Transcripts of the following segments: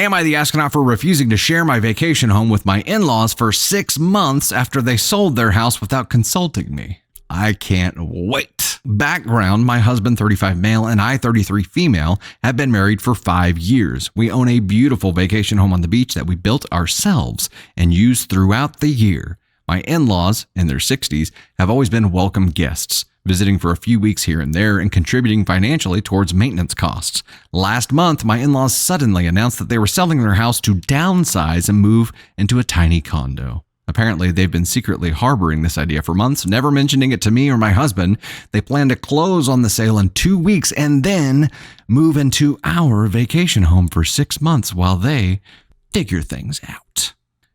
Am I the astronaut for refusing to share my vacation home with my in-laws for 6 months after they sold their house without consulting me? I can't wait. Background: my husband, 35 male, and I, 33 female, have been married for 5 years. We own a beautiful vacation home on the beach that we built ourselves and use throughout the year. My in-laws, in their 60s, have always been welcome guests, visiting for a few weeks here and there and contributing financially towards maintenance costs. Last month, my in-laws suddenly announced that they were selling their house to downsize and move into a tiny condo. Apparently, they've been secretly harboring this idea for months, never mentioning it to me or my husband. They plan to close on the sale in 2 weeks and then move into our vacation home for 6 months while they figure things out.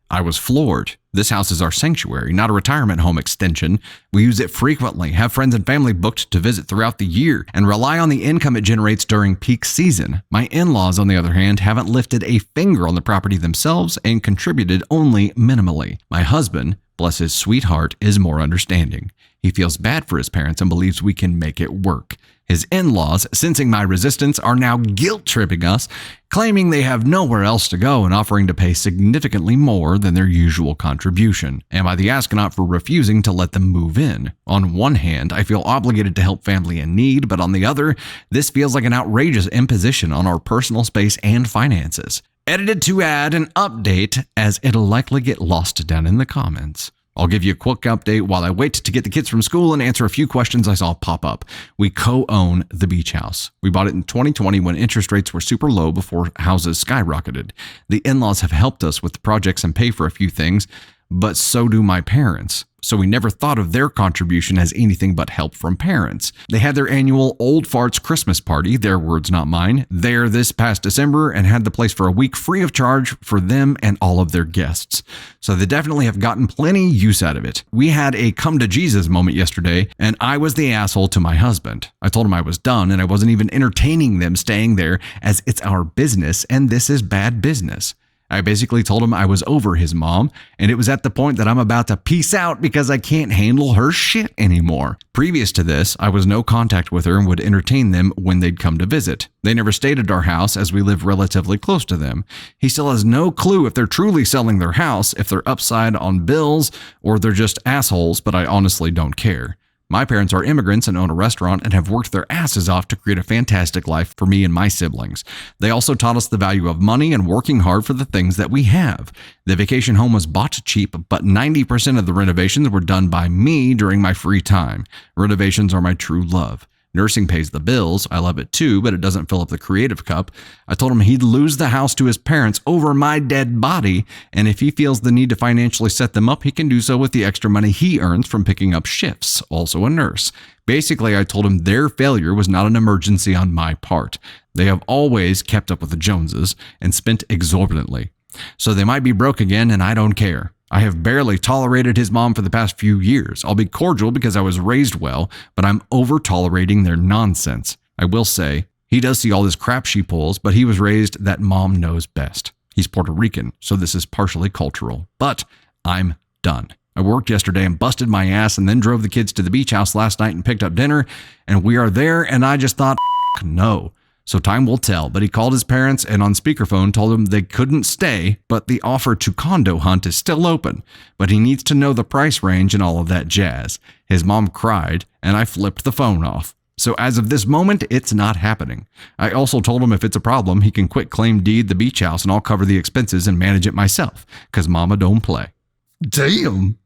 I was floored. This house is our sanctuary, not a retirement home extension. We use it frequently, have friends and family booked to visit throughout the year, and rely on the income it generates during peak season. My in-laws, on the other hand, haven't lifted a finger on the property themselves and contributed only minimally. My husband, bless his sweet heart, is more understanding. He feels bad for his parents and believes we can make it work. His in-laws, sensing my resistance, are now guilt-tripping us, claiming they have nowhere else to go and offering to pay significantly more than their usual contribution. Am I the astronaut for refusing to let them move in? On one hand, I feel obligated to help family in need, but on the other, this feels like an outrageous imposition on our personal space and finances. Edited to add an update, as it'll likely get lost down in the comments. I'll give you a quick update while I wait to get the kids from school and answer a few questions I saw pop up. We co-own the beach house. We bought it in 2020 when interest rates were super low before houses skyrocketed. The in-laws have helped us with the projects and pay for a few things, but so do my parents. So we never thought of their contribution as anything but help from parents. They had their annual Old Farts Christmas party, their words not mine, there this past December, and had the place for a week free of charge for them and all of their guests. So they definitely have gotten plenty use out of it. We had a come to Jesus moment yesterday, and I was the asshole to my husband. I told him I was done and I wasn't even entertaining them staying there, as it's our business and this is bad business. I basically told him I was over his mom, and it was at the point that I'm about to peace out because I can't handle her shit anymore. Previous to this, I was no contact with her and would entertain them when they'd come to visit. They never stayed at our house as we live relatively close to them. He still has no clue if they're truly selling their house, if they're upside on bills, or they're just assholes, but I honestly don't care. My parents are immigrants and own a restaurant and have worked their asses off to create a fantastic life for me and my siblings. They also taught us the value of money and working hard for the things that we have. The vacation home was bought cheap, but 90% of the renovations were done by me during my free time. Renovations are my true love. Nursing pays the bills. I love it too, but it doesn't fill up the creative cup. I told him he'd lose the house to his parents over my dead body, and if he feels the need to financially set them up, he can do so with the extra money he earns from picking up shifts, also a nurse. Basically, I told him their failure was not an emergency on my part. They have always kept up with the Joneses and spent exorbitantly. So they might be broke again, and I don't care. I have barely tolerated his mom for the past few years. I'll be cordial because I was raised well, but I'm over-tolerating their nonsense. I will say, he does see all this crap she pulls, but he was raised that mom knows best. He's Puerto Rican, so this is partially cultural. But I'm done. I worked yesterday and busted my ass and then drove the kids to the beach house last night and picked up dinner, and we are there, and I just thought, no. So time will tell, but he called his parents and on speakerphone told them they couldn't stay, but the offer to condo hunt is still open. But he needs to know the price range and all of that jazz. His mom cried, and I flipped the phone off. So as of this moment, it's not happening. I also told him if it's a problem, he can quit claim deed the beach house and I'll cover the expenses and manage it myself, because mama don't play. Damn.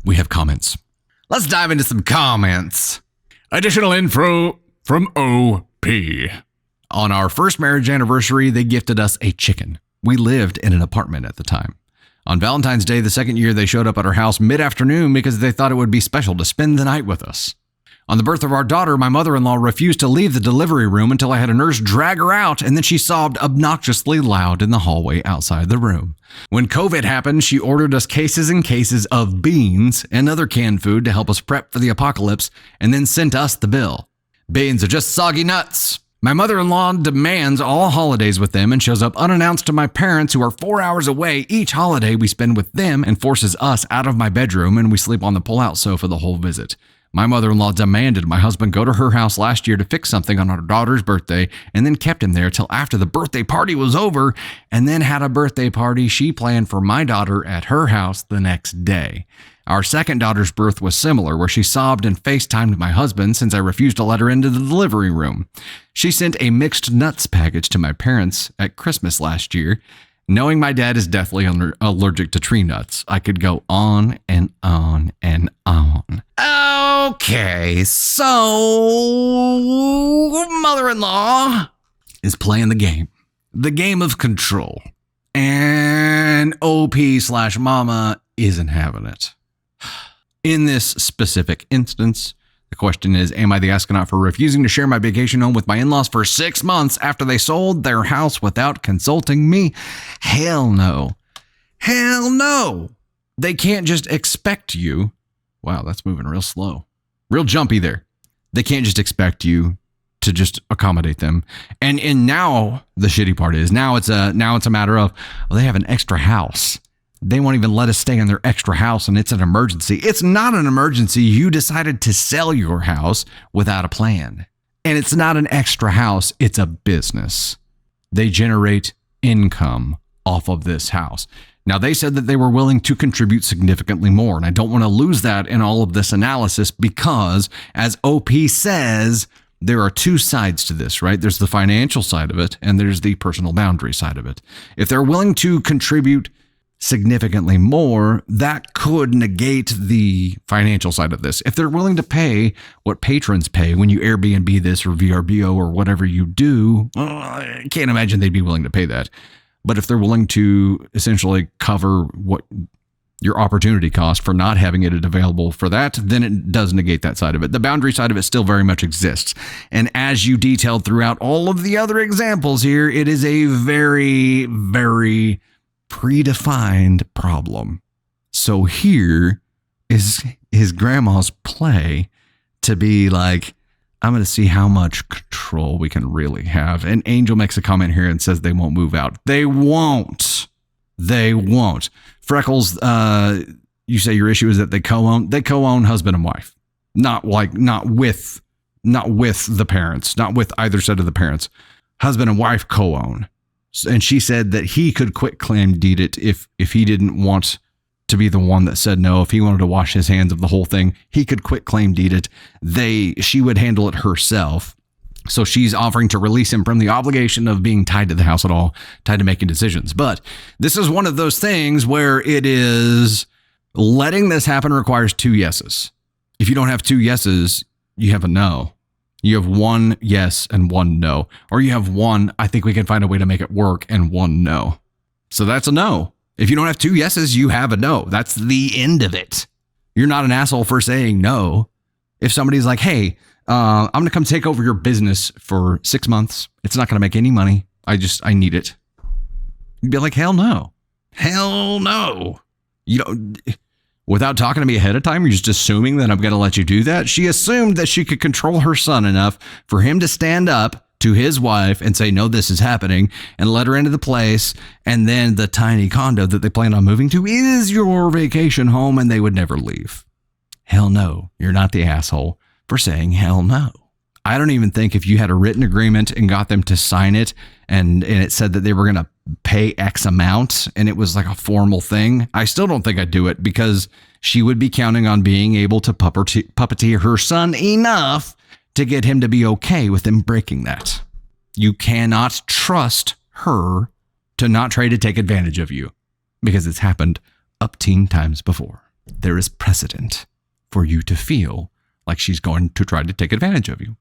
We have comments. Let's dive into some comments. Additional info from OP. On our first marriage anniversary, they gifted us a chicken. We lived in an apartment at the time. On Valentine's Day, the second year, they showed up at our house mid-afternoon because they thought it would be special to spend the night with us. On the birth of our daughter, my mother-in-law refused to leave the delivery room until I had a nurse drag her out, and then she sobbed obnoxiously loud in the hallway outside the room. When COVID happened, she ordered us cases and cases of beans and other canned food to help us prep for the apocalypse, and then sent us the bill. Beans are just soggy nuts. My mother-in-law demands all holidays with them and shows up unannounced to my parents, who are 4 hours away each holiday we spend with them, and forces us out of my bedroom, and we sleep on the pull-out sofa the whole visit. My mother-in-law demanded my husband go to her house last year to fix something on our daughter's birthday and then kept him there till after the birthday party was over and then had a birthday party she planned for my daughter at her house the next day. Our second daughter's birth was similar, where she sobbed and FaceTimed my husband since I refused to let her into the delivery room. She sent a mixed nuts package to my parents at Christmas last year. Knowing my dad is deathly allergic to tree nuts, I could go on and on and on. Okay, so mother-in-law is playing the game of control, and OP/mama isn't having it. In this specific instance, the question is, am I the astronaut for refusing to share my vacation home with my in-laws for 6 months after they sold their house without consulting me? Hell no. Hell no. They can't just expect you. Wow, that's moving real slow. Real jumpy there. They can't just expect you to just accommodate them. And now the shitty part is now it's a matter of, well, they have an extra house. They won't even let us stay in their extra house, and it's an emergency. It's not an emergency. You decided to sell your house without a plan. And it's not an extra house. It's a business. They generate income off of this house. Now, they said that they were willing to contribute significantly more, and I don't want to lose that in all of this analysis because, as OP says, there are two sides to this, right? There's the financial side of it, and there's the personal boundary side of it. If they're willing to contribute significantly more, that could negate the financial side of this. If they're willing to pay what patrons pay when you Airbnb this or VRBO or whatever you do, I can't imagine they'd be willing to pay that. But if they're willing to essentially cover what your opportunity cost for not having it available for that, then it does negate that side of it. The boundary side of it still very much exists. And as you detailed throughout all of the other examples here, it is a very, very predefined problem. So here is his grandma's play to be like, I'm going to see how much control we can really have. And Angel makes a comment here and says they won't move out. They won't. They won't. Freckles, you say your issue is that they co-own husband and wife. Not with the parents, not with either set of the parents. Husband and wife co-own. And she said that he could quit claim deed it if he didn't want to be the one that said no. If he wanted to wash his hands of the whole thing, he could quit claim deed it. She would handle it herself. So she's offering to release him from the obligation of being tied to the house at all, tied to making decisions. But this is one of those things where it is letting this happen requires 2 yeses. If you don't have 2 yeses, you have a no. You have 1 yes and 1 no. Or you have 1, I think we can find a way to make it work, and 1 no. So that's a no. If you don't have 2 yeses, you have a no. That's the end of it. You're not an asshole for saying no. If somebody's like, hey, I'm going to come take over your business for 6 months. It's not going to make any money. I need it. You'd be like, hell no. Hell no. You know, without talking to me ahead of time, you're just assuming that I'm going to let you do that. She assumed that she could control her son enough for him to stand up to his wife and say, no, this is happening, and let her into the place. And then the tiny condo that they plan on moving to is your vacation home, and they would never leave. Hell no. You're not the asshole for saying hell no. I don't even think if you had a written agreement and got them to sign it and it said that they were going to pay X amount and it was like a formal thing, I still don't think I'd do it because she would be counting on being able to puppeteer her son enough to get him to be okay with him breaking that. You cannot trust her to not try to take advantage of you because it's happened upteen times before. There is precedent for you to feel like she's going to try to take advantage of you.